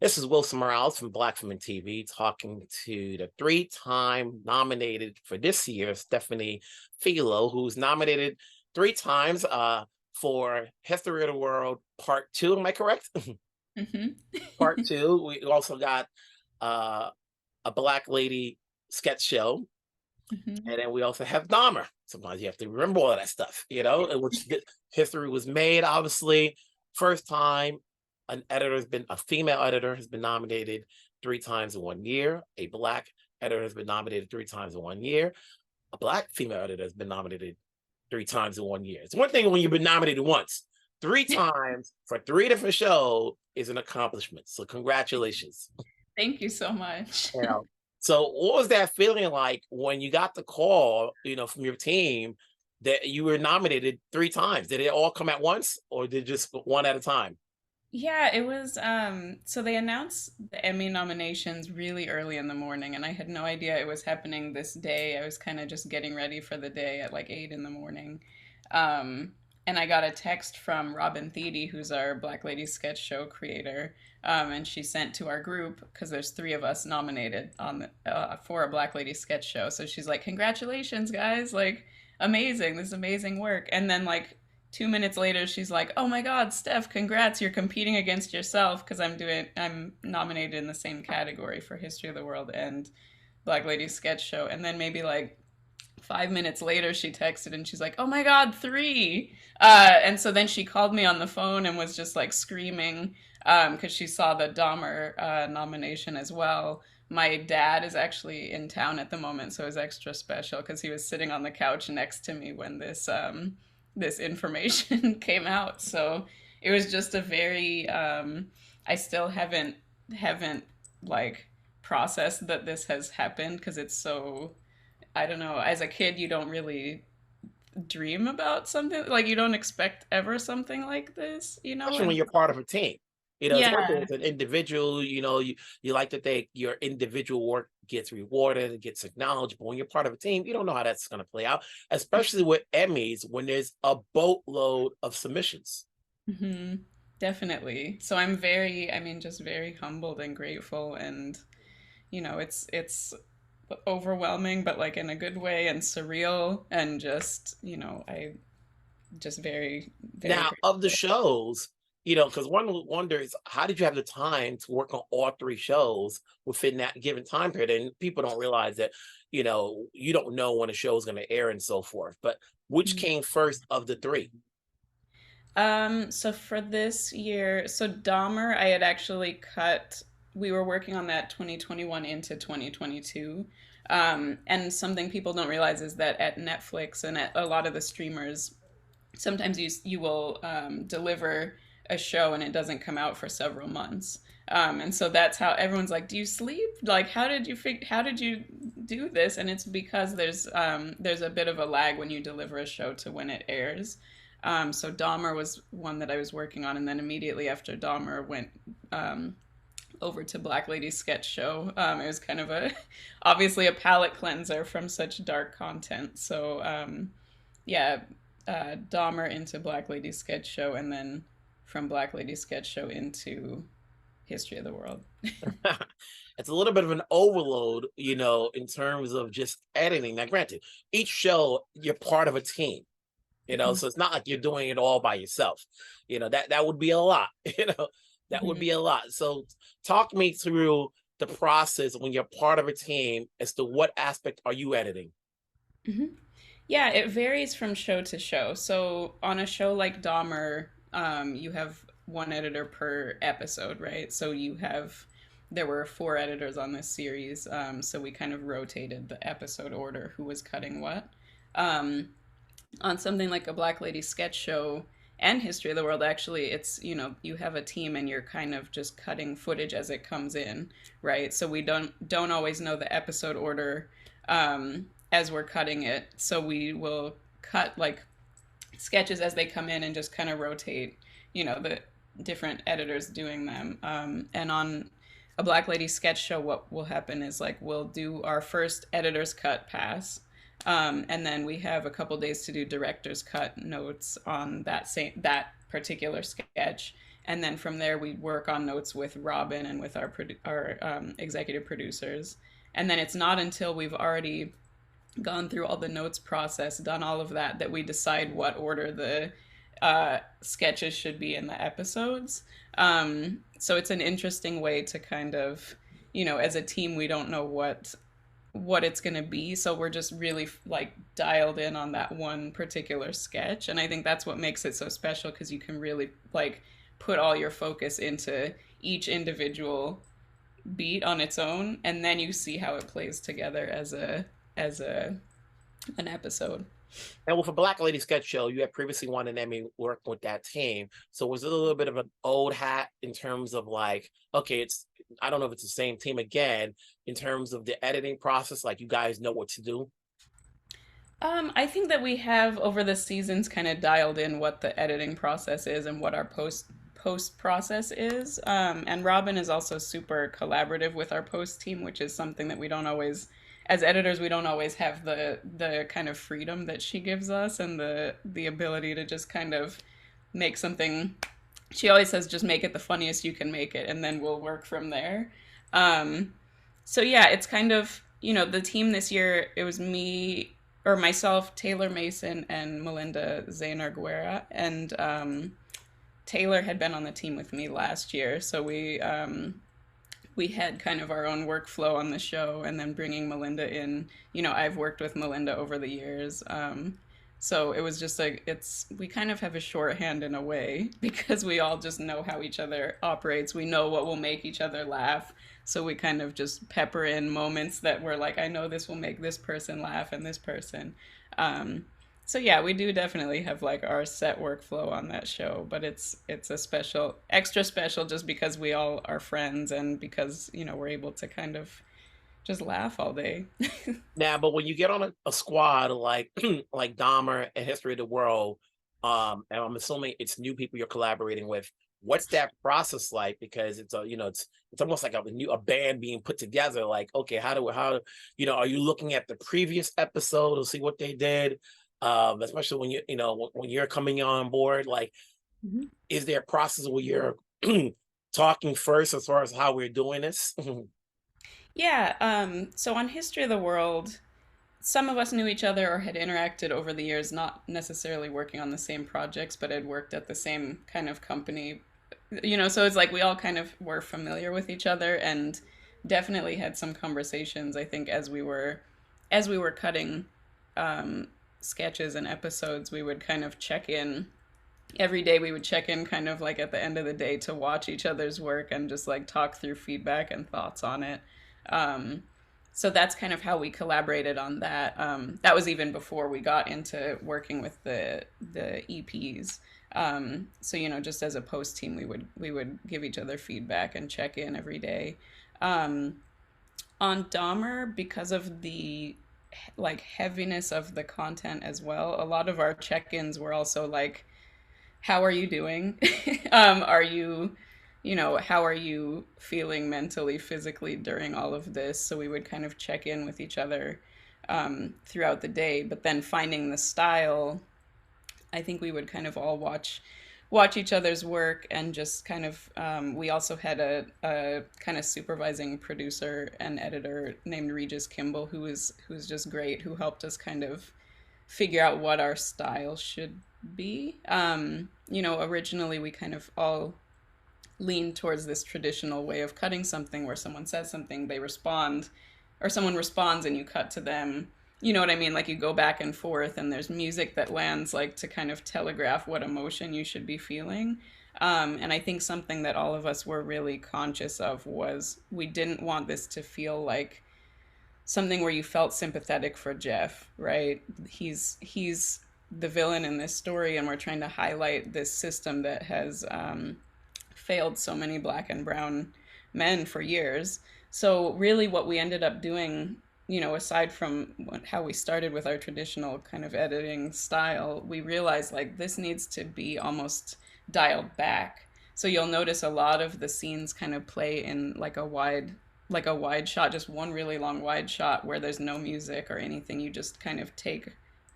This is Wilson Morales from Black Women TV talking to the three-time nominated for this year, Stephanie Filo, who's nominated three times for History of the World Part 2. Am I correct? Mhm. Part 2. We also got uh, a Black Lady sketch show, Mhm. and then we also have Dahmer. Sometimes you have to remember all of that stuff, in which history was made, obviously. First time a female editor has been nominated three times in 1 year. A black editor has been nominated three times in 1 year. A black female editor has been nominated three times in 1 year. It's one thing when you've been nominated once. Three times for three different shows is an accomplishment. So congratulations. Thank you so much. Yeah. So what was that feeling like when you got the call, from your team that you were nominated three times? Did it all come at once or did just one at a time? Yeah, it was so they announced the Emmy nominations really early in the morning and I had no idea it was happening this day. I was kind of just getting ready for the day at like 8 in the morning. Um and I got a text from Robin Thede, who's our Black Lady sketch show creator. And she sent to our group because there's three of us nominated for a Black Lady sketch show. So she's like, "Congratulations, guys! Like, amazing! This is amazing work." And then like 2 minutes later, she's like, "Oh my God, Steph, congrats! You're competing against yourself because I'm nominated in the same category for History of the World and Black Lady Sketch Show." And then maybe like 5 minutes later, she texted and she's like, "Oh my God, three!" And so then she called me on the phone and was just like screaming because she saw the Dahmer nomination as well. My dad is actually in town at the moment, so it was extra special because he was sitting on the couch next to me when this information came out. So it was just a very I still haven't like processed that this has happened because it's so, I don't know, as a kid you don't really dream about something like, you don't expect ever something like this, Especially when and you're part of a team. It's one thing yeah. as an individual, you like to think your individual work gets rewarded, it gets acknowledged, but when you're part of a team, you don't know how that's going to play out, especially with Emmys when there's a boatload of submissions. Hmm. Definitely. So I'm very, I mean, just very humbled and grateful, and it's overwhelming, but like in a good way, and surreal, and just I just very, very Now, of the grateful. shows, because one wonders, how did you have the time to work on all three shows within that given time period? And people don't realize that, you don't know when a show is going to air and so forth. But which came first of the three? So for this year, so Dahmer, I had actually cut, we were working on that 2021 into 2022. And something people don't realize is that at Netflix and at a lot of the streamers, sometimes you will deliver a show and it doesn't come out for several months. And so that's how everyone's like, "Do you sleep? Like, how did you do this?" And it's because there's a bit of a lag when you deliver a show to when it airs. So Dahmer was one that I was working on, and then immediately after Dahmer went over to Black Lady Sketch Show. It was kind of a obviously a palate cleanser from such dark content. So yeah, Dahmer into Black Lady Sketch Show, and then from Black Lady Sketch Show into History of the World. It's a little bit of an overload, in terms of just editing. Now, granted, each show you're part of a team, Mhm. so it's not like you're doing it all by yourself. That would be a lot, that would Mhm. be a lot. So talk me through the process when you're part of a team as to what aspect are you editing? Mhm. Yeah, it varies from show to show. So on a show like Dahmer, you have one editor per episode, right? So there were four editors on this series, so we kind of rotated the episode order, who was cutting what. Um, on something like a Black Lady sketch show and History of the World, actually, it's, you have a team and you're kind of just cutting footage as it comes in, right? So we don't always know the episode order as we're cutting it. So we will cut like sketches as they come in and just kind of rotate, the different editors doing them. And on a Black Lady sketch show, what will happen is like we'll do our first editor's cut pass, and then we have a couple days to do director's cut notes on that particular sketch, and then from there we work on notes with Robin and with our executive producers. And then it's not until we've already gone through all the notes process, done all of that, that we decide what order the sketches should be in the episodes. So it's an interesting way to kind of, as a team, we don't know what it's going to be, so we're just really like dialed in on that one particular sketch. And I think that's what makes it so special, because you can really like put all your focus into each individual beat on its own, and then you see how it plays together as a an episode. And with a Black Lady sketch show, you had previously won an Emmy working with that team. So was it a little bit of an old hat in terms of like, okay, I don't know if it's the same team again, in terms of the editing process, like you guys know what to do? I think that we have over the seasons kind of dialed in what the editing process is and what our post process is. And Robin is also super collaborative with our post team, which is something that we don't always, as editors, we don't always have the kind of freedom that she gives us, and the ability to just kind of make something. She always says, just make it the funniest you can make it, and then we'll work from there. Um, so yeah, it's kind of, the team this year, it was me or myself, Taylor Mason, and Melinda Zayner Guerra. And Taylor had been on the team with me last year, so we had kind of our own workflow on the show, and then bringing Melinda in. I've worked with Melinda over the years. So it was just like, we kind of have a shorthand in a way, because we all just know how each other operates. We know what will make each other laugh. So we kind of just pepper in moments that we're like, I know this will make this person laugh and this person. So yeah, we do definitely have like our set workflow on that show, but it's a extra special, just because we all are friends, and because, we're able to kind of just laugh all day. Now, but when you get on a squad like like Dahmer and History of the World, and I'm assuming it's new people you're collaborating with, what's that process like? Because it's almost like a band being put together. Like, okay, are you looking at the previous episode to see what they did? Especially when when you're coming on board, like, Mhm. is there a process where you're talking first as far as how we're doing this? Yeah, so on History of the World, some of us knew each other or had interacted over the years, not necessarily working on the same projects, but had worked at the same kind of company. So it's like we all kind of were familiar with each other, and definitely had some conversations, I think, as we were cutting sketches and episodes. We would kind of check in every day. We would check in kind of like at the end of the day to watch each other's work and just like talk through feedback and thoughts on it. Um, so that's kind of how we collaborated on that. That was even before we got into working with the EPs. So just as a post team, we would give each other feedback and check in every day. Um, on Dahmer, because of the like heaviness of the content as well, a lot of our check-ins were also like, how are you doing? Are you, how are you feeling mentally, physically during all of this? So we would kind of check in with each other throughout the day. But then finding the style, I think we would kind of all watch each other's work, and just kind of we also had a kind of supervising producer and editor named Regis Kimball, who was just great, who helped us kind of figure out what our style should be. Originally we kind of all leaned towards this traditional way of cutting something, where someone says something, they respond, or someone responds and you cut to them. You know what I mean? Like, you go back and forth, and there's music that lands like to kind of telegraph what emotion you should be feeling. And I think something that all of us were really conscious of was, we didn't want this to feel like something where you felt sympathetic for Jeff, right? He's the villain in this story, and we're trying to highlight this system that has failed so many Black and brown men for years. So really, what we ended up doing, aside from how we started with our traditional kind of editing style, we realized like this needs to be almost dialed back. So you'll notice a lot of the scenes kind of play in like a wide shot, just one really long wide shot where there's no music or anything. You just kind of take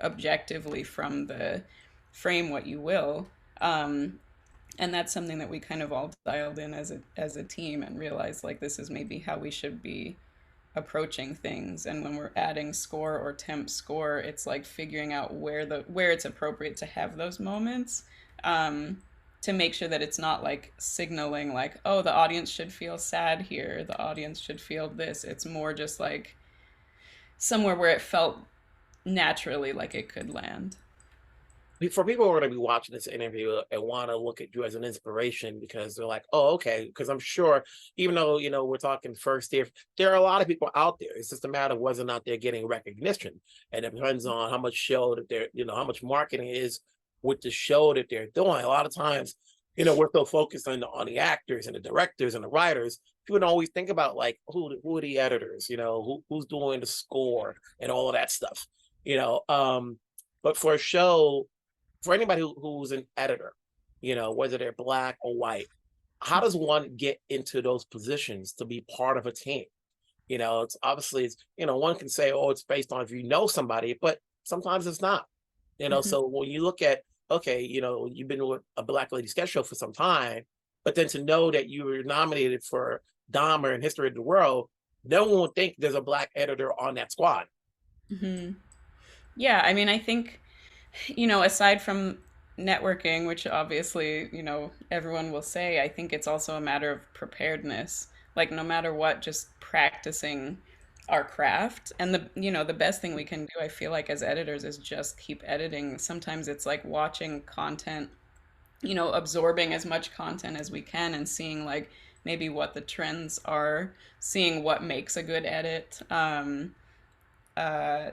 objectively from the frame what you will. And that's something that we kind of all dialed in as a team and realized like this is maybe how we should be approaching things. And when we're adding score or temp score, it's like figuring out where it's appropriate to have those moments, um, to make sure that it's not like signaling like, oh, the audience should feel sad here, the audience should feel this. It's more just like somewhere where it felt naturally like it could land. For people who are going to be watching this interview and want to look at you as an inspiration because they're like, oh, okay. Because I'm sure, even though, we're talking first year, there are a lot of people out there. It's just a matter of whether or not they're getting recognition. And it depends on how much show that they're, how much marketing is with the show that they're doing. A lot of times, we're so focused on the actors and the directors and the writers. People don't always think about like who are the editors, who's doing the score and all of that stuff, you know. But for a show, for anybody who's an editor, whether they're black or white, how does one get into those positions to be part of a team? It's obviously one can say, oh, it's based on if you know somebody, but sometimes it's not. Mhm. So when you look at, okay, you've been with a Black Lady sketch show for some time, but then to know that you were nominated for Dahmer and History of the World, no one would think there's a black editor on that squad. Mhm. Yeah, I mean, I think, aside from networking, which obviously, everyone will say, I think it's also a matter of preparedness. Like, no matter what, just practicing our craft. And the best thing we can do, I feel like, as editors is just keep editing. Sometimes it's like watching content, absorbing as much content as we can and seeing like maybe what the trends are, seeing what makes a good edit. Uh,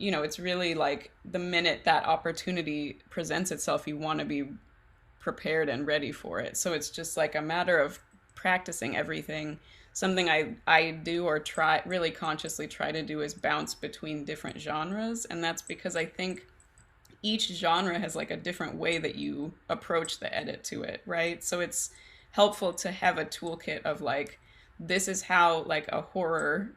it's really like the minute that opportunity presents itself, you want to be prepared and ready for it. So it's just like a matter of practicing everything. Something I do or try really consciously try to do is bounce between different genres. And that's because I think each genre has like a different way that you approach the edit to it, right? So it's helpful to have a toolkit of like, this is how like a horror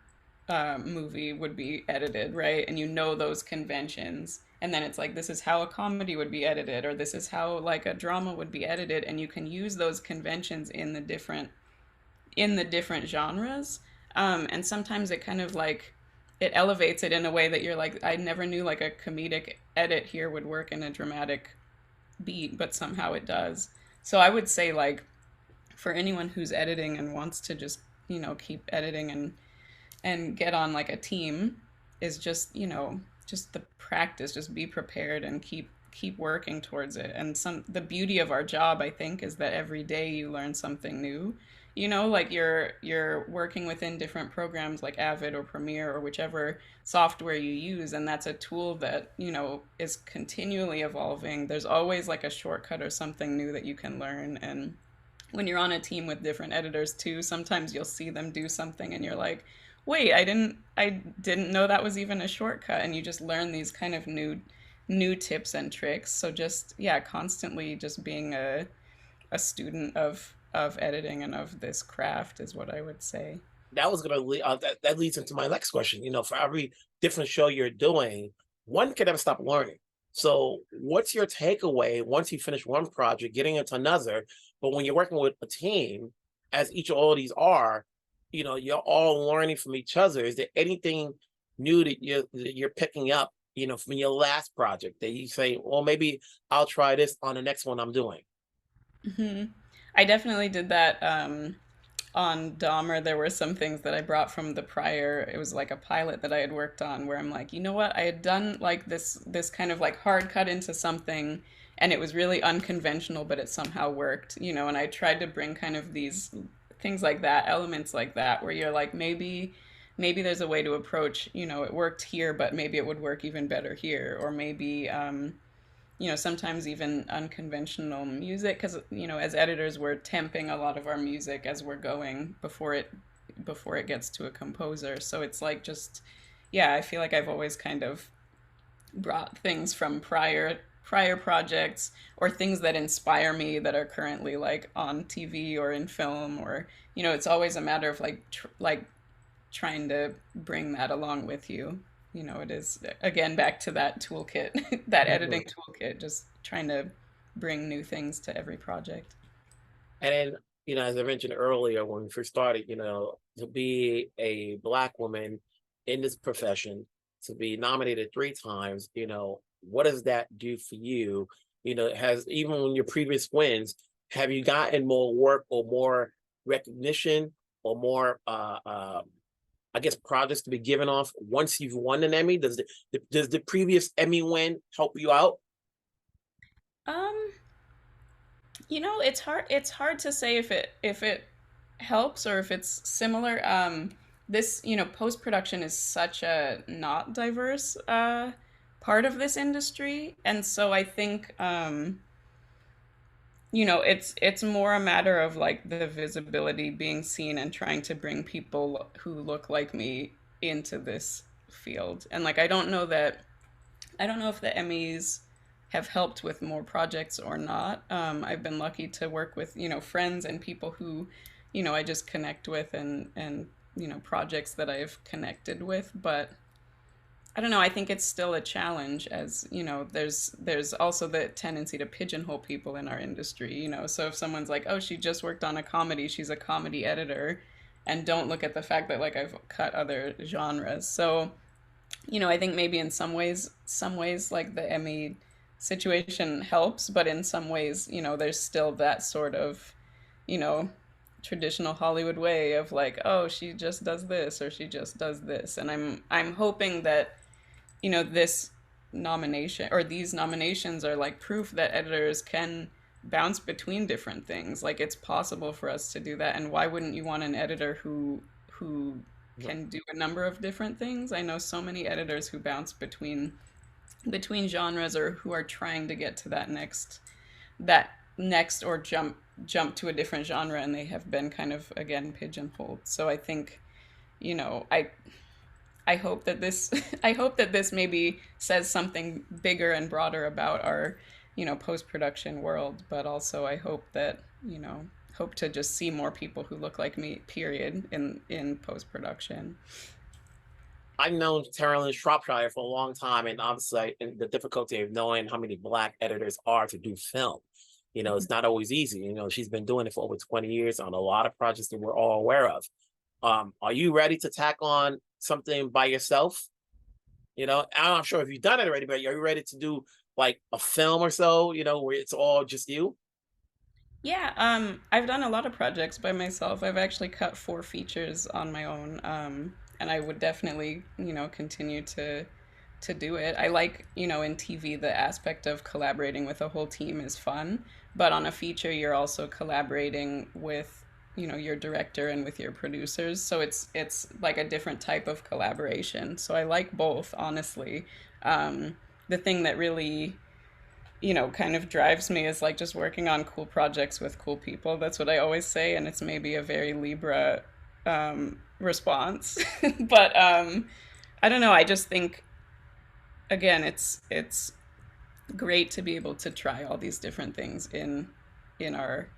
movie would be edited, right? And those conventions. And then it's like, this is how a comedy would be edited, or this is how like a drama would be edited. And you can use those conventions in the different genres. And sometimes it kind of like it elevates it in a way that you're like, I never knew like a comedic edit here would work in a dramatic beat, but somehow it does. So I would say like for anyone who's editing and wants to just, keep editing and get on like a team is just, just the practice, just be prepared and keep working towards it. And the beauty of our job, I think, is that every day you learn something new. Like you're working within different programs like Avid or Premiere or whichever software you use, and that's a tool that, is continually evolving. There's always like a shortcut or something new that you can learn. And when you're on a team with different editors too, sometimes you'll see them do something and you're like, wait, I didn't know that was even a shortcut. And you just learn these kind of new tips and tricks. So just, yeah, constantly just being a student of editing and of this craft is what I would say. That was gonna lead that leads into my next question. For every different show you're doing, one can never stop learning. So what's your takeaway once you finish one project, getting into another? But when you're working with a team, as each of all these are, you're all learning from each other. Is there anything new that you're picking up, from your last project that you say, well, maybe I'll try this on the next one I'm doing? Hmm. I definitely did that. On Dahmer, there were some things that I brought from the prior. It was like a pilot that I had worked on where I'm like, you know what? I had done like this kind of like hard cut into something, and it was really unconventional, but it somehow worked, and I tried to bring kind of these things like that, elements like that, where you're like, maybe there's a way to approach, it worked here, but maybe it would work even better here, or maybe sometimes even unconventional music because as editors we're temping a lot of our music as we're going before it gets to a composer. So it's like just yeah, I feel like I've always kind of brought things from prior projects or things that inspire me that are currently like on TV or in film, or it's always a matter of like like trying to bring that along with you. It is again back to that toolkit, that editing toolkit, just trying to bring new things to every project. And then, as I mentioned earlier when we first started, to be a Black woman in this profession, to be nominated 3 times, what does that do for you? Has even when your previous wins, have you gotten more work or more recognition or more, I guess, projects to be given off once you've won an Emmy? Does the previous Emmy win help you out? Um, it's hard to say if it helps or if it's similar. This, post-production is such a not diverse part of this industry, and so I think it's more a matter of like the visibility being seen and trying to bring people who look like me into this field. And like I don't know if the Emmys have helped with more projects or not. I've been lucky to work with, friends and people who, I just connect with, and projects that I've connected with. But I don't know. I think it's still a challenge, as there's also the tendency to pigeonhole people in our industry. So if someone's like, "Oh, she just worked on a comedy. She's a comedy editor," and don't look at the fact that like I've cut other genres. So I think maybe in some ways, like the Emmy situation helps, but in some ways, there's still that sort of, you know, traditional Hollywood way of like, oh, she just does this or she just does this. And I'm hoping that, this nomination or these nominations are like proof that editors can bounce between different things. Like it's possible for us to do that. And why wouldn't you want an editor who can do a number of different things? I know so many editors who bounce between genres or who are trying to get to that next or jump to a different genre, and they have been kind of again pigeonholed. So I think, I hope that this I hope that this maybe says something bigger and broader about our, post-production world, but also I hope that, hope to just see more people who look like me, period, in post-production. I've known Carolyn Shropshire for a long time, and obviously, and the difficulty of knowing how many Black editors are to do film. It's not always easy. She's been doing it for over 20 years on a lot of projects that we're all aware of. Are you ready to tack on something by yourself? I'm not sure if you've done it already, but are you ready to do like a film or so, where it's all just you? Yeah, I've done a lot of projects by myself. I've actually cut 4 features on my own, and I would definitely, continue to do it. I like, in TV, the aspect of collaborating with a whole team is fun, but on a feature, you're also collaborating with, your director and with your producers. So it's like a different type of collaboration. So I like both, honestly. The thing that really kind of drives me is like just working on cool projects with cool people. That's what I always say, and it's maybe a very Libra response. But I don't know. I just think again, it's great to be able to try all these different things in our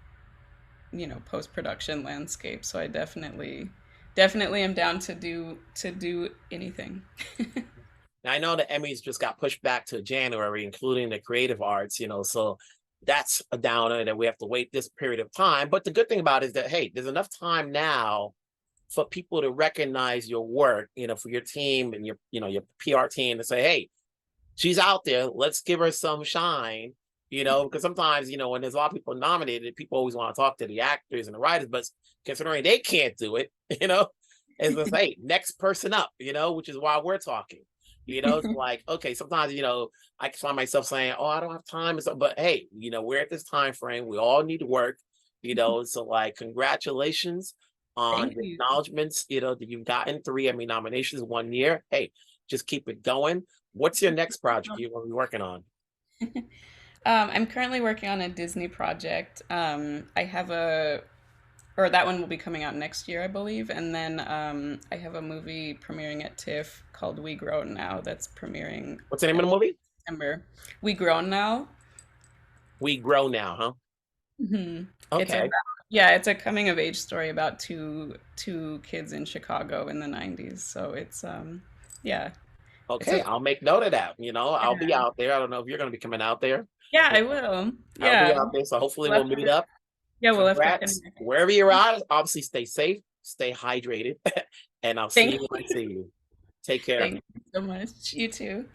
post production landscape. So I definitely am down to do anything. Now I know the Emmys just got pushed back to January, including the creative arts, so that's a downer that we have to wait this period of time. But the good thing about it is that, hey, there's enough time now for people to recognize your work, for your team and your PR team to say, hey, she's out there. Let's give her some shine, because sometimes, when there's a lot of people nominated, people always want to talk to the actors and the writers, but considering they can't do it, it's just, hey, next person up, which is why we're talking. It's like, okay, sometimes, I can find myself saying, oh, I don't have time. But hey, we're at this time frame. We all need to work, so like, congratulations on Thank the you. acknowledgments, that you've gotten 3 Emmy nominations 1 year. Hey, just keep it going. What's your next project you're going to be working on? I'm currently working on a Disney project. I have or that one will be coming out next year, I believe. And then I have a movie premiering at TIFF called We Grown Now that's premiering What's the name at of the movie? September. We Grown Now. We Grow Now, huh? It's about, Okay. yeah, it's a coming of age story about two kids in Chicago in the 90s. So it's yeah, It's Okay, a I'll make note of that. I'll be yeah. out there. I don't know if you're going to be coming out there. Yeah, but I will. I'll be Yeah. out there. So hopefully We'll we'll have meet to, up. yeah, we'll have to Congrats. connect. Wherever you're at, obviously stay safe, stay hydrated, and I'll see Thank you when I you. see you. Take care. Thank you so much. You too.